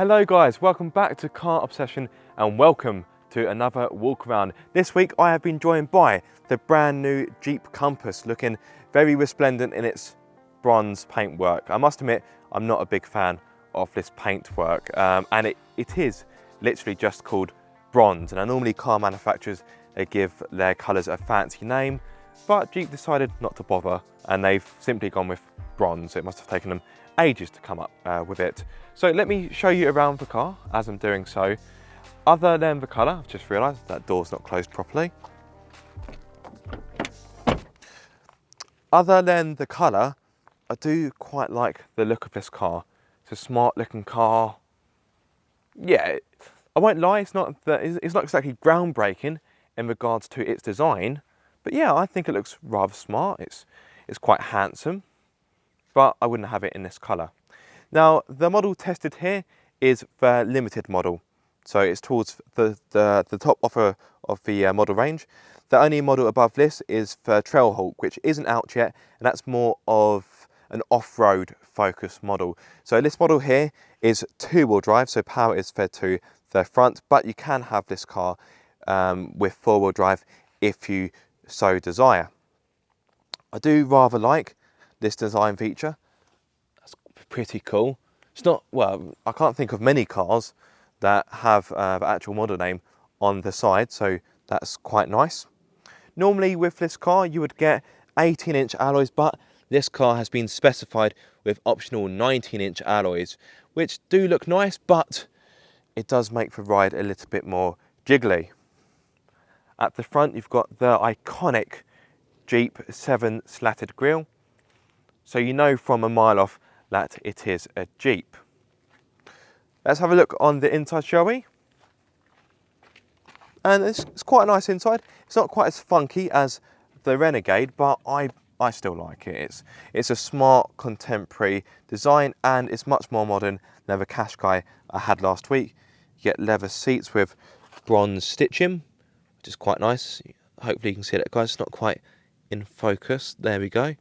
Hello guys, welcome back to Car Obsession and welcome to another walk around. This week I have been joined by the brand new Jeep Compass, looking very resplendent in its bronze paintwork. I must admit, I'm not a big fan of this paintwork, and it is literally just called bronze. And normally car manufacturers, they give their colours a fancy name, but Jeep decided not to bother and they've simply gone with bronze. It must have taken them ages to come up with it. So let me show you around the car as I'm doing so. Other than the colour, I've just realised that door's not closed properly. Other than the colour, I do quite like the look of this car. It's a smart looking car. Yeah, I won't lie, it's not exactly groundbreaking in regards to its design, but yeah, I think it looks rather smart. It's quite handsome, but I wouldn't have it in this colour. Now, the model tested here is the limited model, so it's towards the top offer of the model range. The only model above this is the Trailhawk, which isn't out yet, and that's more of an off-road focused model. So this model here is two-wheel drive, so power is fed to the front, but you can have this car with four-wheel drive if you so desire. I do rather like this design feature. That's pretty cool. It's not, well, I can't think of many cars that have the actual model name on the side, so that's quite nice. Normally with this car you would get 18-inch alloys, but this car has been specified with optional 19-inch alloys, which do look nice, but it does make the ride a little bit more jiggly. At the front you've got the iconic Jeep 7 slatted grille, so you know from a mile off that it is a Jeep. Let's have a look on the inside, shall we? And it's quite a nice inside. It's not quite as funky as the Renegade, but I still like it. It's a smart contemporary design and it's much more modern than the Qashqai I had last week. You get leather seats with bronze stitching, which is quite nice. Hopefully you can see that, guys. It's not quite in focus. There we go.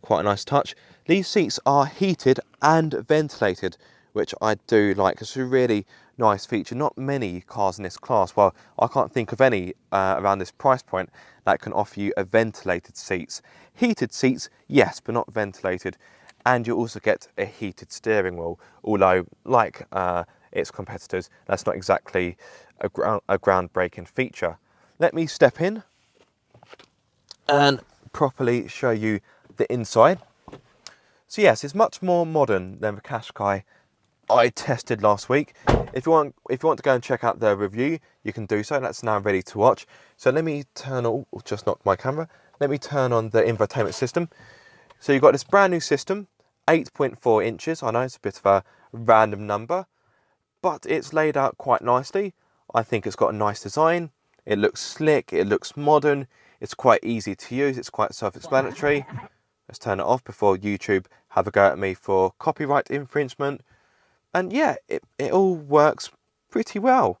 Quite a nice touch. These seats are heated and ventilated, which I do like. It's a really nice feature. Not many cars in this class, well, I can't think of any around this price point that can offer you a ventilated seats. Heated seats, yes, but not ventilated. And you also get a heated steering wheel, although like its competitors, that's not exactly a groundbreaking feature. Let me step in and properly show you the inside. So yes, it's much more modern than the Qashqai I tested last week. If you want to go and check out the review, you can do so. That's now ready to watch. So let me turn on, just knocked my camera. Let me turn on the infotainment system. So you've got this brand new system, 8.4 inches. I know it's a bit of a random number, but it's laid out quite nicely. I think it's got a nice design. It looks slick, it looks modern. It's quite easy to use. It's quite self-explanatory. Let's turn it off before YouTube have a go at me for copyright infringement. And yeah, it all works pretty well.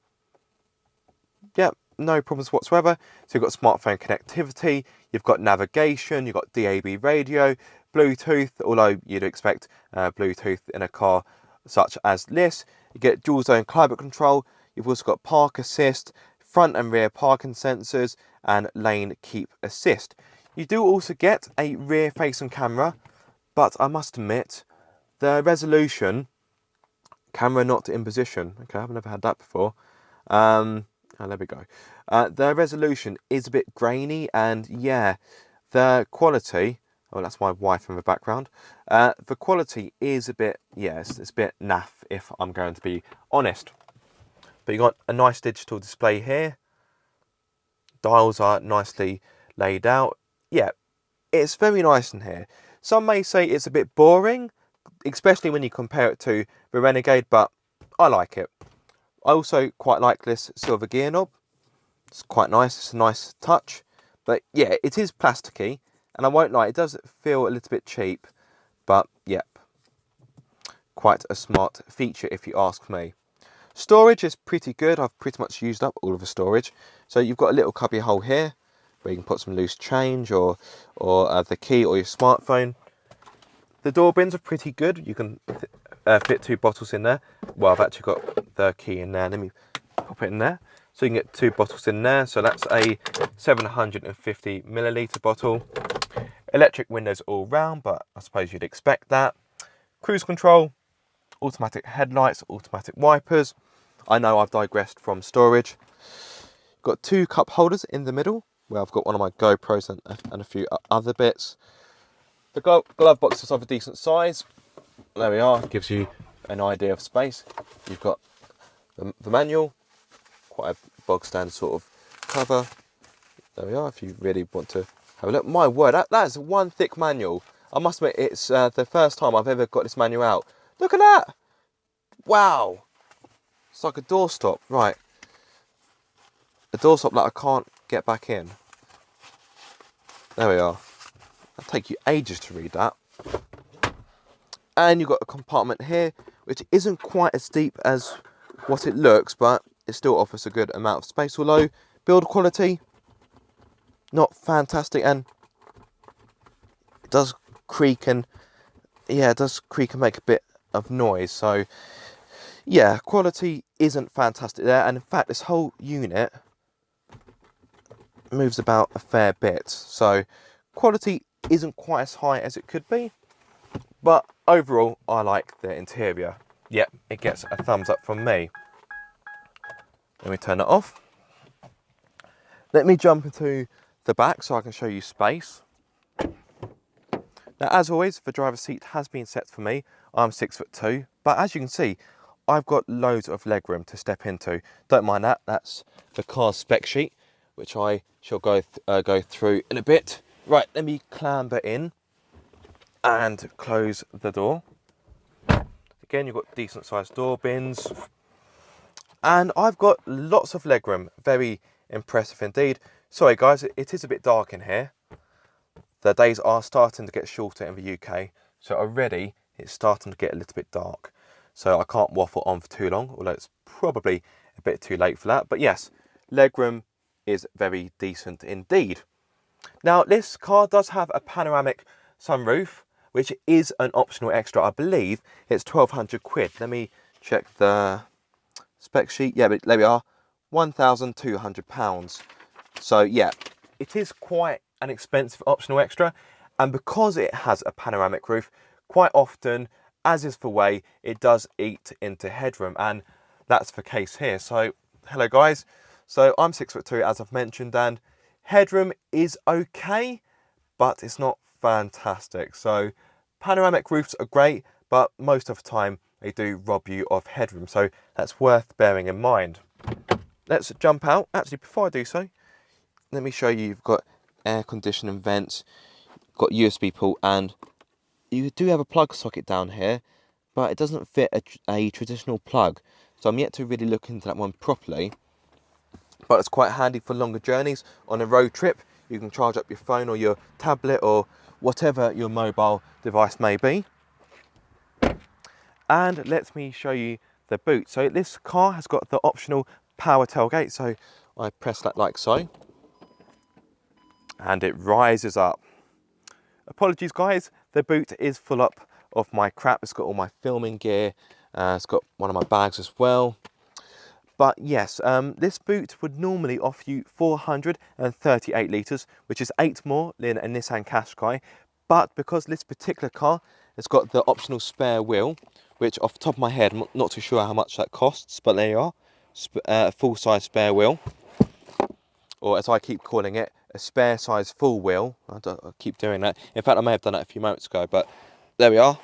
Yeah, no problems whatsoever. So you've got smartphone connectivity, you've got navigation, you've got DAB radio, Bluetooth, although you'd expect Bluetooth in a car such as this. You get dual zone climate control, you've also got park assist, front and rear parking sensors, and lane keep assist. You do also get a rear facing camera, but I must admit, the resolution, camera not in position, okay, I've never had that before. Oh, there we go. The resolution is a bit grainy, and yeah, the quality, oh, that's my wife in the background. The quality is a bit, yes, it's a bit naff if I'm going to be honest. But you got a nice digital display here. Dials are nicely laid out. Yeah, it's very nice in here. Some may say it's a bit boring, especially when you compare it to the Renegade, but I like it. I also quite like this silver gear knob. It's quite nice, it's a nice touch. But yeah, it is plasticky, and I won't lie, it does feel a little bit cheap, but yep, quite a smart feature if you ask me. Storage is pretty good. I've pretty much used up all of the storage. So you've got a little cubby hole here where you can put some loose change or the key or your smartphone. The door bins are pretty good. You can fit 2 bottles in there. Well, I've actually got the key in there. Let me pop it in there. So you can get 2 bottles in there. So that's a 750 milliliter bottle. Electric windows all round, but I suppose you'd expect that. Cruise control, automatic headlights, automatic wipers. I know I've digressed from storage. Got 2 cup holders in the middle, where I've got one of my GoPros and a few other bits. The glove box is of a decent size. There we are, gives you an idea of space. You've got the manual, quite a bog standard sort of cover. There we are, if you really want to have a look. My word, that's one thick manual. I must admit, it's the first time I've ever got this manual out. Look at that! Wow! It's like a doorstop, right. A doorstop that I can't get back in. There we are. It'll take you ages to read that. And you've got a compartment here, which isn't quite as deep as what it looks, but it still offers a good amount of space. Although, build quality, not fantastic, and it does creak and, yeah, it does creak and make a bit of noise. So, yeah, quality isn't fantastic there. And in fact, this whole unit moves about a fair bit. So, quality isn't quite as high as it could be. But overall, I like the interior. Yep, it gets a thumbs up from me. Let me turn it off. Let me jump into the back so I can show you space. Now, as always, the driver's seat has been set for me. I'm 6'2", but as you can see, I've got loads of legroom to step into. Don't mind that. That's the car's spec sheet, which I shall go through in a bit. Right, let me clamber in and close the door. Again, you've got decent sized door bins. And I've got lots of legroom. Very impressive indeed. Sorry guys, it is a bit dark in here. The days are starting to get shorter in the UK. So already it's starting to get a little bit dark. So I can't waffle on for too long, although it's probably a bit too late for that. But yes, legroom is very decent indeed. Now this car does have a panoramic sunroof, which is an optional extra. I believe it's 1,200 quid. Let me check the spec sheet. Yeah, but there we are, £1,200. So yeah, it is quite an expensive optional extra. And because it has a panoramic roof, quite often, as is the way, it does eat into headroom. And that's the case here. So, hello guys. So I'm 6'2", as I've mentioned, and headroom is okay, but it's not fantastic. So panoramic roofs are great, but most of the time they do rob you of headroom. So that's worth bearing in mind. Let's jump out. Actually, before I do so, let me show you. You've got air conditioning vents, got USB port, and you do have a plug socket down here, but it doesn't fit a traditional plug. So I'm yet to really look into that one properly. But it's quite handy for longer journeys. On a road trip, you can charge up your phone or your tablet or whatever your mobile device may be. And let me show you the boot. So this car has got the optional power tailgate. So I press that like so, and it rises up. Apologies guys, the boot is full up of my crap. It's got all my filming gear. It's got one of my bags as well. But yes, this boot would normally offer you 438 litres, which is 8 more than a Nissan Qashqai. But because this particular car has got the optional spare wheel, which off the top of my head, I'm not too sure how much that costs, but there you are, a full-size spare wheel. Or as I keep calling it, a spare size full wheel. I keep doing that. In fact, I may have done that a few moments ago, but there we are.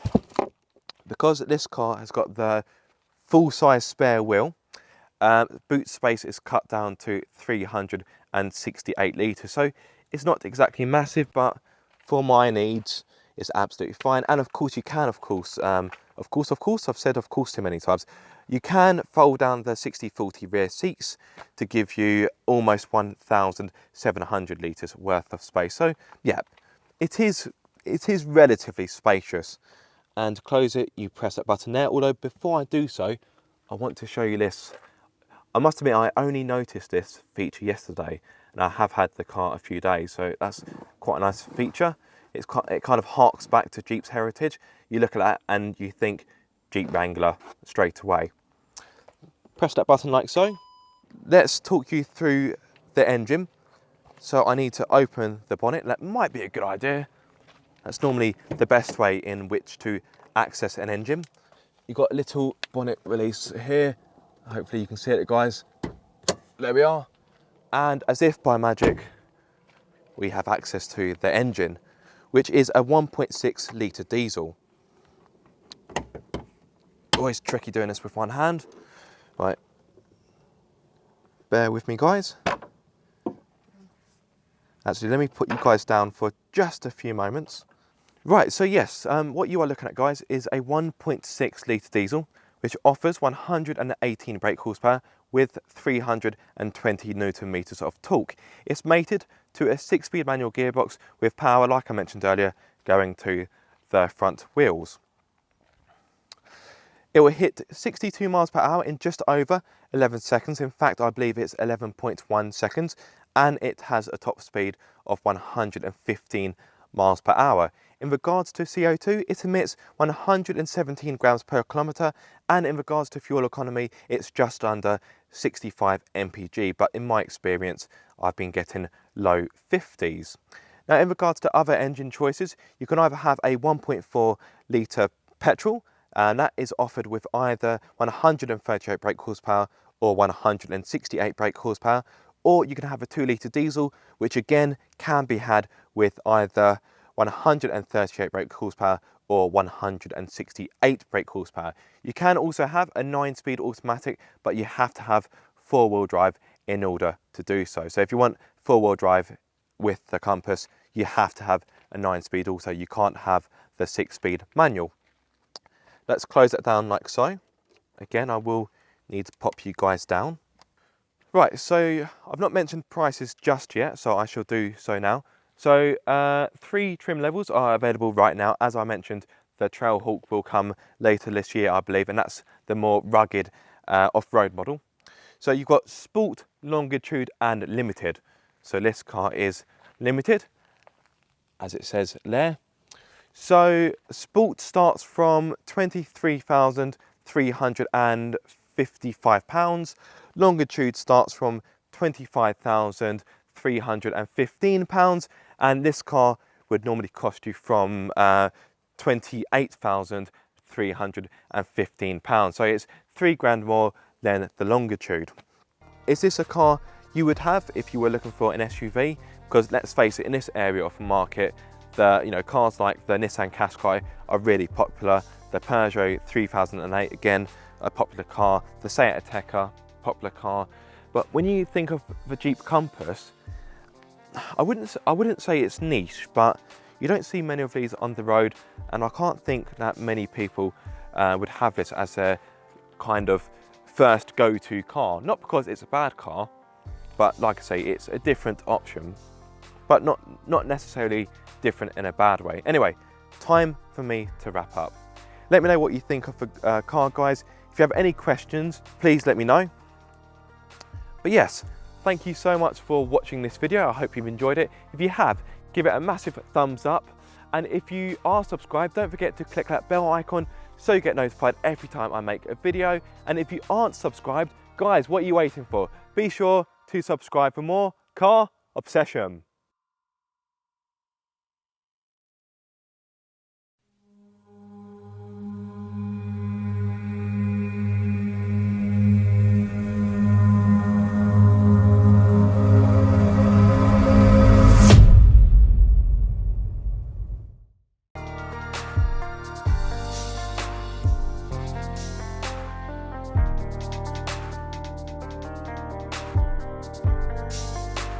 Because this car has got the full-size spare wheel, boot space is cut down to 368 litres. So it's not exactly massive, but for my needs, it's absolutely fine. And of course, you can, of course, I've said of course too many times, you can fold down the 60/40 rear seats to give you almost 1,700 litres worth of space. So yeah, it is relatively spacious. And to close it, you press that button there. Although before I do so, I want to show you this. I must admit, I only noticed this feature yesterday, and I have had the car a few days, so that's quite a nice feature. It kind of harks back to Jeep's heritage. You look at that and you think Jeep Wrangler straight away. Press that button like so. Let's talk you through the engine. So I need to open the bonnet. That might be a good idea. That's normally the best way in which to access an engine. You've got a little bonnet release here. Hopefully you can see it, guys. There we are. And as if by magic, we have access to the engine, which is a 1.6 litre diesel. Always tricky doing this with one hand. Right. Bear with me, guys. Actually, let me put you guys down for just a few moments. Right, so yes, what you are looking at, guys, is a 1.6 litre diesel, which offers 118 brake horsepower with 320 Newton meters of torque. It's mated to a 6-speed manual gearbox with power, like I mentioned earlier, going to the front wheels. It will hit 62 miles per hour in just over 11 seconds. In fact, I believe it's 11.1 seconds, and it has a top speed of 115 miles per hour. In regards to CO2, it emits 117 grams per kilometre, and in regards to fuel economy, it's just under 65 mpg, but in my experience, I've been getting low 50s. Now, in regards to other engine choices, you can either have a 1.4 litre petrol, and that is offered with either 138 brake horsepower or 168 brake horsepower, or you can have a 2 litre diesel, which again can be had with either 138 brake horsepower or 168 brake horsepower. You can also have a 9-speed automatic, but you have to have 4-wheel drive in order to do so. So if you want 4-wheel drive with the Compass, you have to have a 9-speed also. You can't have the 6-speed manual. Let's close it down like so. Again, I will need to pop you guys down. Right, so I've not mentioned prices just yet, so I shall do so now. So 3 trim levels are available right now. As I mentioned, the Trailhawk will come later this year, I believe, and that's the more rugged off-road model. So you've got Sport, Longitude and Limited. So this car is Limited, as it says there. So Sport starts from £23,355. Longitude starts from £25,315, and this car would normally cost you from £28,315. So it's £3 more than the Longitude. Is this a car you would have if you were looking for an SUV? Because let's face it, in this area of the market, cars like the Nissan Qashqai are really popular. The Peugeot 3008, again, a popular car. The Seat Ateca, popular car. But when you think of the Jeep Compass, I wouldn't say it's niche, but you don't see many of these on the road, and I can't think that many people would have this as their kind of first go-to car. Not because it's a bad car, but like I say, it's a different option, but not necessarily different in a bad way. Anyway, time for me to wrap up. Let me know what you think of the car, guys. If you have any questions, please let me know. But yes, thank you so much for watching this video. I hope you've enjoyed it. If you have, give it a massive thumbs up. And if you are subscribed, don't forget to click that bell icon so you get notified every time I make a video. And if you aren't subscribed, guys, what are you waiting for? Be sure to subscribe for more car obsession.